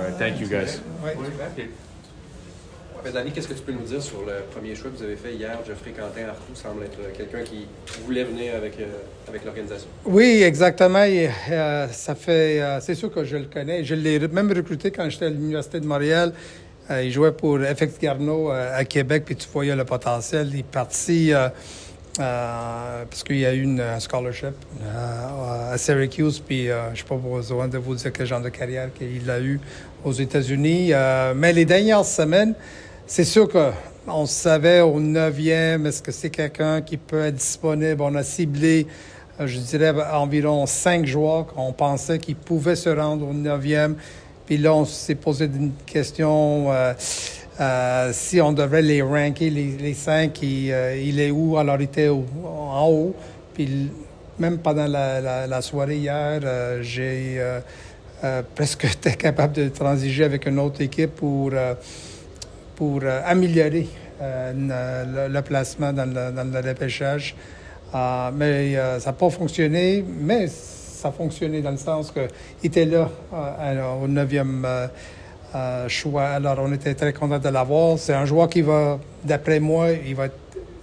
right, thank you guys. Ouais. Danny, qu'est-ce que tu peux nous dire sur le premier choix que vous avez fait hier? Geoffrey Quentin-Arthou semble être quelqu'un qui voulait venir avec l'organisation. Oui, exactement. Ça fait, c'est sûr que je le connais. Je l'ai même recruté quand j'étais à l'Université de Montréal. Il jouait pour FX Garneau à Québec, puis tu voyais le potentiel. Il est parti parce qu'il y a eu un scholarship à Syracuse, puis je ne suis pas besoin de vous dire quel genre de carrière qu'il a eu aux États-Unis. Mais les dernières semaines, c'est sûr qu'on savait au 9e, est-ce que c'est quelqu'un qui peut être disponible? On a ciblé, je dirais, environ 5 joueurs qu'on pensait qu'ils pouvaient se rendre au 9e. Puis là, on s'est posé une question, si on devrait les ranker, les 5, il est où? Alors, il était en haut. Puis même pendant la soirée hier, j'ai presque été capable de transiger avec une autre équipe pour améliorer le placement dans le repêchage. Mais ça n'a pas fonctionné, mais ça a fonctionné dans le sens qu'il était là au 9e choix. Alors, on était très contents de l'avoir. C'est un joueur qui va, d'après moi,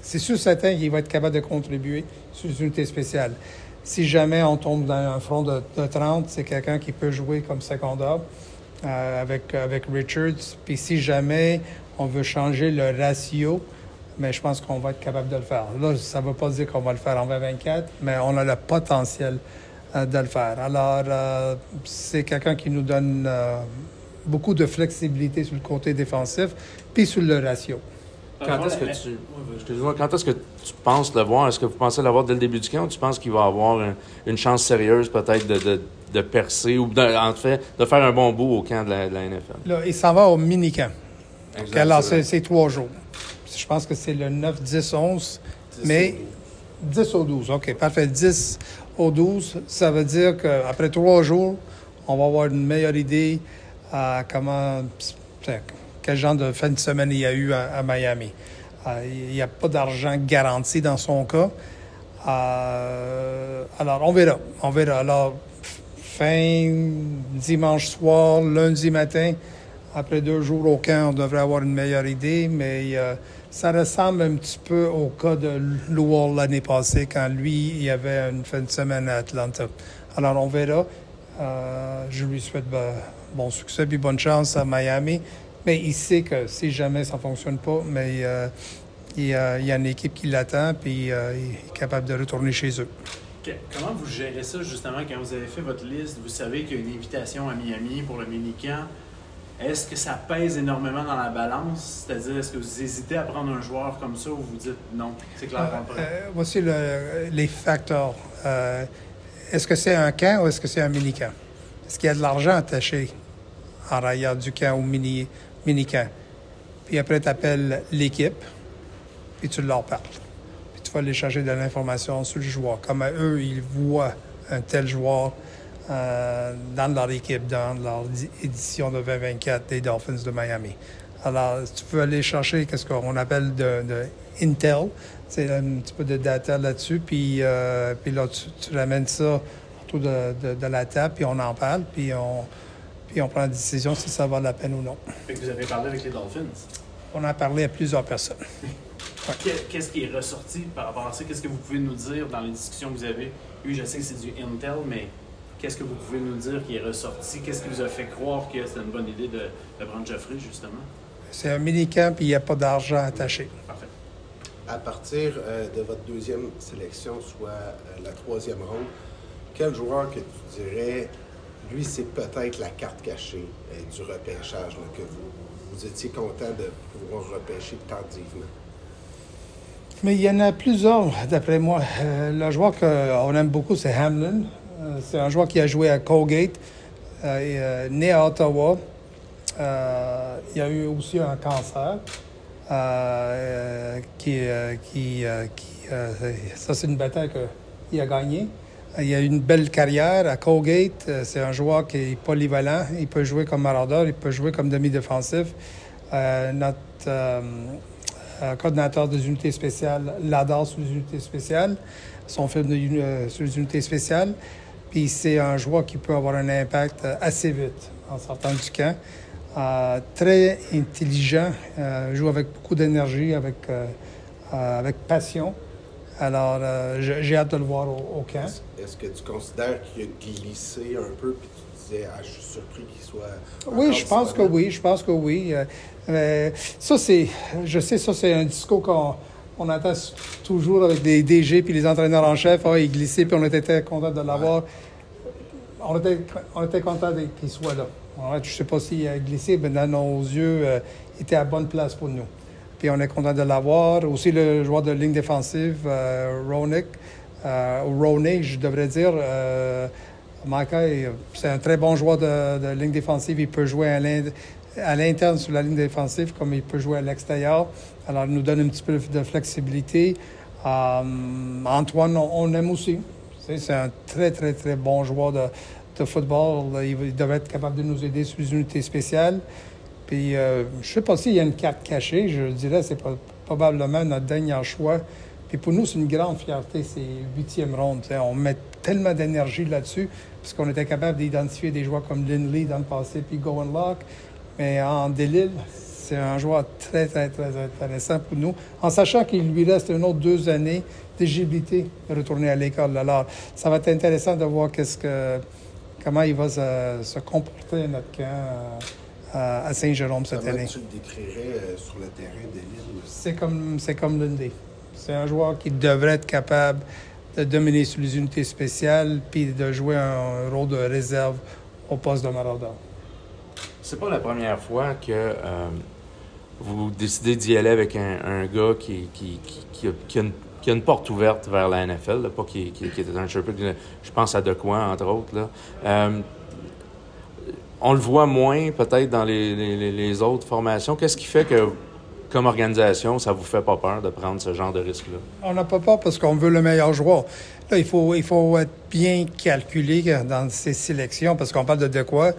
c'est sûr certain qu'il va être capable de contribuer sur les unités spéciales. Si jamais on tombe dans un front de 30, c'est quelqu'un qui peut jouer comme secondaire avec Richards. Puis si jamais on veut changer le ratio, mais je pense qu'on va être capable de le faire. Là, ça ne veut pas dire qu'on va le faire en 2024, mais on a le potentiel de le faire. Alors, c'est quelqu'un qui nous donne beaucoup de flexibilité sur le côté défensif, puis sur le ratio. Quand est-ce que tu penses le voir? Est-ce que vous pensez l'avoir dès le début du camp ou tu penses qu'il va avoir une chance sérieuse peut-être de percer ou en fait de faire un bon bout au camp de la NFL? Là, il s'en va au mini-camp. Alors, c'est 3 jours. Je pense que c'est le 9, 10, 11, mais 10 au 12. OK, parfait. 10 au 12, ça veut dire qu'après 3 jours, on va avoir une meilleure idée quel genre de fin de semaine il y a eu à Miami. Il n'y a pas d'argent garanti dans son cas. Alors, on verra. Alors, fin dimanche soir, lundi matin, après 2 jours au camp, on devrait avoir une meilleure idée, mais ça ressemble un petit peu au cas de Lowell l'année passée, quand lui, il y avait une fin de semaine à Atlanta. Alors, on verra. Je lui souhaite bon succès et bonne chance à Miami. Mais il sait que si jamais ça ne fonctionne pas, mais il y a une équipe qui l'attend puis il est capable de retourner chez eux. Comment vous gérez ça, justement, quand vous avez fait votre liste? Vous savez qu'il y a une invitation à Miami pour le mini-camp. Est-ce que ça pèse énormément dans la balance? C'est-à-dire, est-ce que vous hésitez à prendre un joueur comme ça ou vous dites non, c'est clairement pas? Voici les facteurs. Est-ce que c'est un camp ou est-ce que c'est un mini-camp? Est-ce qu'il y a de l'argent attaché en arrière du camp ou mini-camp? Puis après, tu appelles l'équipe, puis tu leur parles. Puis tu vas aller chercher de l'information sur le joueur. Comment eux, ils voient un tel joueur dans leur équipe, dans leur édition de 2024 des Dolphins de Miami. Alors, tu peux aller chercher ce qu'on appelle de Intel, c'est un petit peu de data là-dessus, puis là, tu ramènes ça autour de la table, puis on en parle, puis on prend la décision si ça vaut la peine ou non. Fait que vous avez parlé avec les Dolphins? On a parlé à plusieurs personnes. Ouais. Qu'est-ce qui est ressorti par rapport à ça? Qu'est-ce que vous pouvez nous dire dans les discussions que vous avez eues? Je sais que c'est du Intel, mais qu'est-ce que vous pouvez nous dire qui est ressorti? Qu'est-ce qui vous a fait croire que c'était une bonne idée de prendre Geoffrey, justement? C'est un mini-camp, puis il n'y a pas d'argent attaché. Parfait. À partir de votre deuxième sélection, soit la troisième ronde, quel joueur que tu dirais, lui, c'est peut-être la carte cachée du repêchage, là, que vous étiez content de pouvoir repêcher tardivement? Mais il y en a plusieurs, d'après moi. Le joueur qu'on aime beaucoup, c'est Hamlin. C'est un joueur qui a joué à Colgate, né à Ottawa. Il a eu aussi un cancer. Ça, c'est une bataille qu'il a gagnée. Il a eu une belle carrière à Colgate. C'est un joueur qui est polyvalent. Il peut jouer comme maraudeur, il peut jouer comme demi-défensif. Notre coordinateur des unités spéciales l'adore sur les unités spéciales, son film sur les unités spéciales. Puis c'est un joueur qui peut avoir un impact assez vite. en sortant du camp. Très intelligent, joue avec beaucoup d'énergie, avec passion. Alors, j'ai hâte de le voir au camp. Est-ce que tu considères qu'il a glissé un peu, puis tu disais, je suis surpris qu'il soit... Oui, je pense que oui, ça, c'est un discours qu'on entend toujours avec des DG puis les entraîneurs en chef. Il glissait, puis on était très contents de l'avoir. Ouais. On était contents qu'il soit là. Je ne sais pas s'il a glissé, mais dans nos yeux, il était à bonne place pour nous. Puis on est content de l'avoir. Aussi, le joueur de ligne défensive, Roney, je devrais dire. Mackay, c'est un très bon joueur de ligne défensive. Il peut jouer à l'interne sur la ligne défensive comme il peut jouer à l'extérieur. Alors, il nous donne un petit peu de flexibilité. Antoine, on aime aussi. C'est un très, très, très bon joueur de football. Il devrait être capable de nous aider sur les unités spéciales. Puis, je ne sais pas s'il y a une carte cachée. Je dirais que c'est probablement notre dernier choix. Puis pour nous, c'est une grande fierté, ces 8e rondes. On met tellement d'énergie là-dessus, parce qu'on était capable d'identifier des joueurs comme Lindley dans le passé, puis Gowan Locke. Mais en Delille, c'est un joueur très, très, très intéressant pour nous, en sachant qu'il lui reste une autre 2 années d'éligibilité de retourner à l'école. Alors, ça va être intéressant de voir comment il va se comporter notre camp à Saint-Jérôme cette année. Comment tu le décrirais sur le terrain de Lille? C'est comme Lindley. C'est un joueur qui devrait être capable de dominer sur les unités spéciales puis de jouer un rôle de réserve au poste de Marauder. C'est pas la première fois que vous décidez d'y aller avec un gars qui a une porte ouverte vers la NFL, là, pas qui était un peu, je pense à Decoing, entre autres. Là. On le voit moins peut-être dans les autres formations. Qu'est-ce qui fait que, comme organisation, ça vous fait pas peur de prendre ce genre de risque-là? On n'a pas peur parce qu'on veut le meilleur joueur. Là, il faut être bien calculé dans ces sélections parce qu'on parle de Decoing.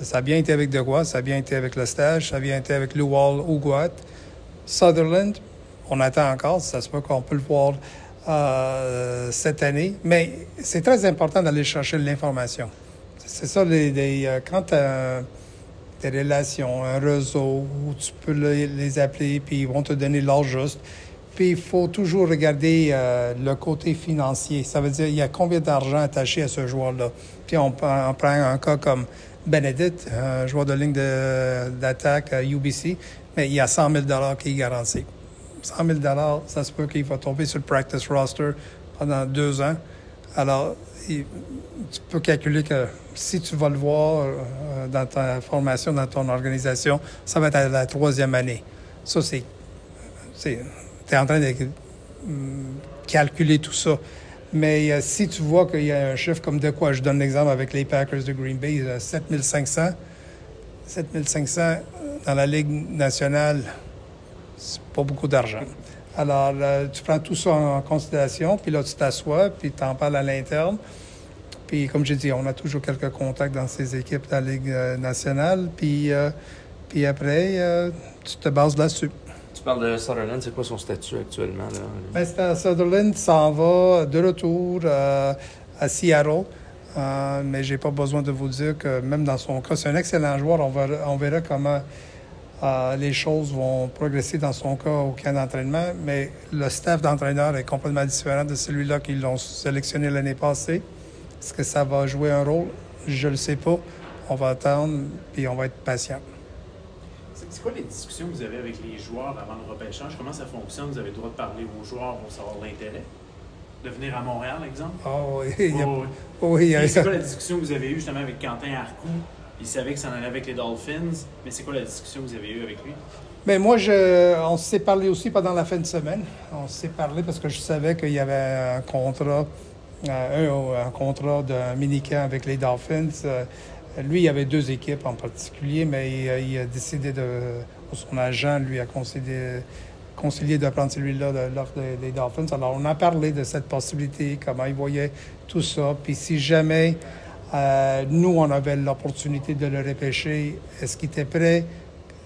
Ça a bien été avec Decoing, ça a bien été avec le stage, ça a bien été avec Lual Ouguat. Sutherland, on attend encore, ça se peut qu'on peut le voir cette année. Mais c'est très important d'aller chercher l'information. C'est ça, quand tu as des relations, un réseau où tu peux les appeler, puis ils vont te donner l'heure juste. Puis il faut toujours regarder le côté financier. Ça veut dire, il y a combien d'argent attaché à ce joueur-là. Puis on prend un cas comme Benedict, un joueur de ligne d'attaque à UBC, mais il y a 100 000 $ qui est garanti. 100 000 $, ça se peut qu'il va tomber sur le practice roster pendant 2 ans. Alors, tu peux calculer que si tu vas le voir dans ta formation, dans ton organisation, ça va être à la 3e année. Ça, tu es en train de calculer tout ça. Mais si tu vois qu'il y a un chiffre comme de quoi, je donne l'exemple avec les Packers de Green Bay, 7 500 dans la Ligue nationale, c'est pas beaucoup d'argent. Alors, tu prends tout ça en considération, puis là, tu t'assois, puis tu en parles à l'interne. Puis, comme j'ai dit, on a toujours quelques contacts dans ces équipes de la Ligue nationale. Puis après, tu te bases là-dessus. Tu parles de Sutherland, c'est quoi son statut actuellement? Là? Bien, Sutherland s'en va de retour à Seattle. Mais je n'ai pas besoin de vous dire que même dans son cas, c'est un excellent joueur. On verra comment les choses vont progresser dans son cas au camp d'entraînement. Mais le staff d'entraîneur est complètement différent de celui-là qu'ils l'ont sélectionné l'année passée. Est-ce que ça va jouer un rôle? Je ne le sais pas. On va attendre, puis on va être patient. C'est quoi les discussions que vous avez avec les joueurs avant le repêchage? Comment ça fonctionne? Vous avez le droit de parler aux joueurs pour savoir l'intérêt? De venir à Montréal, exemple? Oui. C'est quoi la discussion que vous avez eue justement avec Quentin Arcou? Il savait que ça en allait avec les Dolphins, mais c'est quoi la discussion que vous avez eue avec lui? Bien, moi, on s'est parlé aussi pendant la fin de semaine. On s'est parlé parce que je savais qu'il y avait un contrat d'un mini-camp avec les Dolphins. Lui, il y avait 2 équipes en particulier, mais il a décidé son agent lui a concilié de prendre celui-là de l'offre des Dolphins. Alors, on a parlé de cette possibilité, comment il voyait tout ça. Puis si jamais nous, on avait l'opportunité de le repêcher, est-ce qu'il était prêt,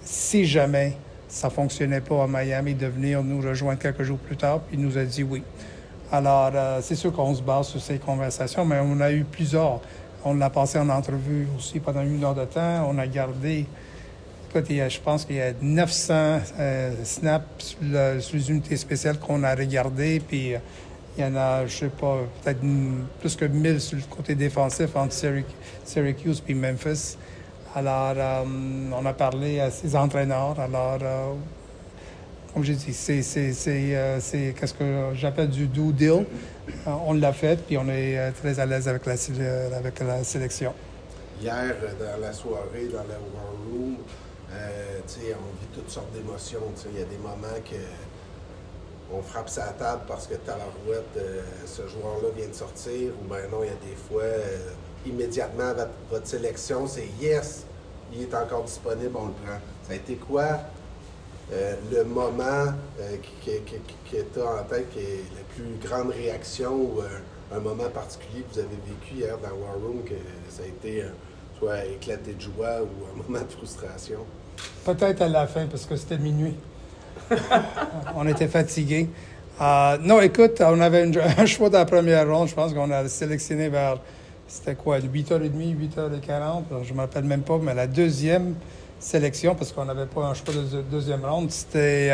si jamais ça ne fonctionnait pas à Miami, de venir nous rejoindre quelques jours plus tard? Puis il nous a dit oui. Alors, c'est sûr qu'on se base sur ces conversations, mais on a eu plusieurs On l'a passé en entrevue aussi pendant 1 heure de temps. On a gardé, écoute, je pense qu'il y a 900 snaps sur les unités spéciales qu'on a regardées. Puis il y en a, je sais pas, peut-être plus que 1000 sur le côté défensif entre Syracuse et Memphis. Alors, on a parlé à ses entraîneurs. Alors, comme j'ai dit, c'est qu'est-ce que j'appelle du do deal. On l'a fait, puis on est très à l'aise avec la sélection. Hier, dans la soirée, dans la War Room, on vit toutes sortes d'émotions. Il y a des moments on frappe sa table parce que tabarouette, ce joueur-là vient de sortir, ou bien non, il y a des fois, immédiatement, votre sélection, c'est « yes, il est encore disponible, on le prend ». Ça a été quoi le moment que tu as en tête, qui est la plus grande réaction ou un moment particulier que vous avez vécu hier dans War Room, que ça a été soit éclaté de joie ou un moment de frustration? Peut-être à la fin, parce que c'était minuit. On était fatigués. Non, écoute, on avait un choix dans la première ronde. Je pense qu'on a sélectionné vers, c'était quoi, 8h30, 8h40. Je ne me rappelle même pas, mais la deuxième sélection, parce qu'on n'avait pas un choix de deuxième ronde, c'était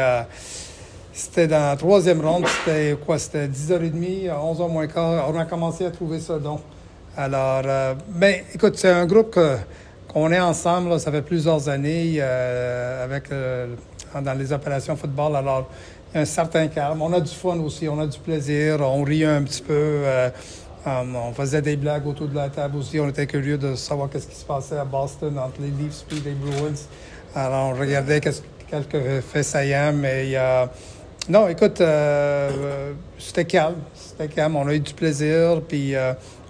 dans la troisième ronde, c'était quoi? C'était 10h30, 11h moins quart. On a commencé à trouver ça donc. Alors, mais écoute, c'est un groupe qu'on est ensemble, là, ça fait plusieurs années dans les opérations football. Alors, il y a un certain calme. On a du fun aussi, on a du plaisir, on rit un petit peu. On faisait des blagues autour de la table aussi. On était curieux de savoir qu'est-ce qui se passait à Boston entre les Leafs et les Bruins. Alors, on regardait quelques faits saillants, mais non, écoute, c'était calme. C'était calme. On a eu du plaisir, puis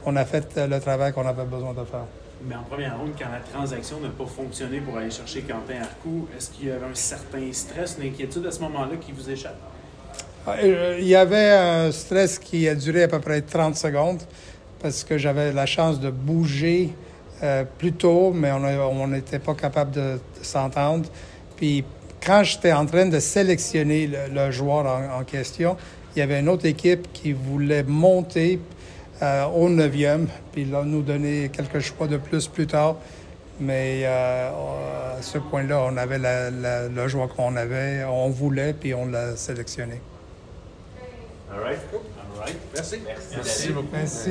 on a fait le travail qu'on avait besoin de faire. Mais en première ronde, quand la transaction n'a pas fonctionné pour aller chercher Quentin Arcou, est-ce qu'il y avait un certain stress, une inquiétude à ce moment-là qui vous échappe? Il y avait un stress qui a duré à peu près 30 secondes parce que j'avais la chance de bouger plus tôt, mais on n'était pas capable de s'entendre. Puis quand j'étais en train de sélectionner le joueur en question, il y avait une autre équipe qui voulait monter au 9e, puis là, nous donner quelques choix de plus tard. Mais à ce point-là, on avait le joueur qu'on avait, on voulait, puis on l'a sélectionné. All right. All right. Merci. Merci beaucoup. Merci.